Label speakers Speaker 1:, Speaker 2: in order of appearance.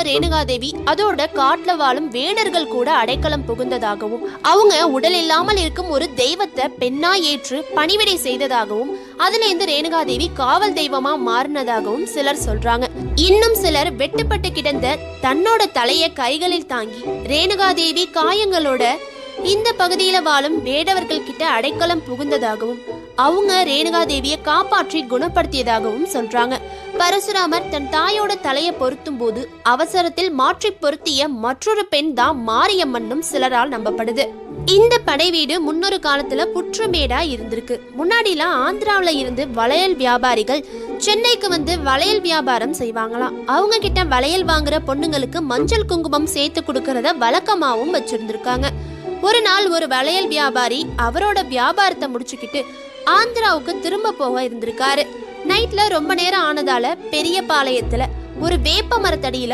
Speaker 1: ரேணுகாதேவி அதோட காட்டுல வாழும் வேடர்கள் கூட அடைக்கலம் புகுந்ததாகவும் அவங்க உடல் இல்லாமல் இருக்கும் ஒரு தெய்வத்தை பெண்ணா ஏற்று பணிவிடை செய்ததாகவும் அதுல இருந்து ரேணுகாதேவி காவல் தெய்வமா மாறினதாகவும் சிலர் சொல்றாங்க. இன்னும் சிலர் வெட்டுப்பட்டு கிடந்த தன்னோட தலைய கைகளில் தாங்கி ரேணுகாதேவி காயங்களோட இந்த பகுதியில வாழும் வேடவர்கள் கிட்ட அடைக்கலம் புகுந்ததாகவும் அவங்க ரேணுகாதேவியை காப்பாற்றி குணப்படுத்தியதாகவும் சொல்றாங்க. பரசுராமர் தன் தாயோட தலையை பொருத்தும் போது அவசரத்தில் மாற்றி பொருத்திய மற்றொரு பெண் தான் மாரியம்மன்னும் சிலரால் நம்பப்படுது. இந்த படை வீடு முன்னொரு காலத்துல புற்றுமேடா இருந்திருக்கு. முன்னாடிலாம் ஆந்திராவில இருந்து வளையல் வியாபாரிகள் சென்னைக்கு வந்து வளையல் வியாபாரம் செய்வாங்களாம். அவங்க கிட்ட வளையல் வாங்குற பொண்ணுங்களுக்கு மஞ்சள் குங்குமம் சேர்த்து கொடுக்கறத வழக்கமாவும் வச்சிருந்திருக்காங்க. ஒரு நாள் ஒரு வளையல் வியாபாரி அவரோட வியாபாரத்தை முடிச்சுக்கிட்டு ஆந்திராவுக்கு திரும்ப போக இருந்திருக்காரு. நைட்ல ரொம்ப நேரம் ஆனதால பெரிய பாளையத்துல ஒரு வேப்ப மரத்தடியில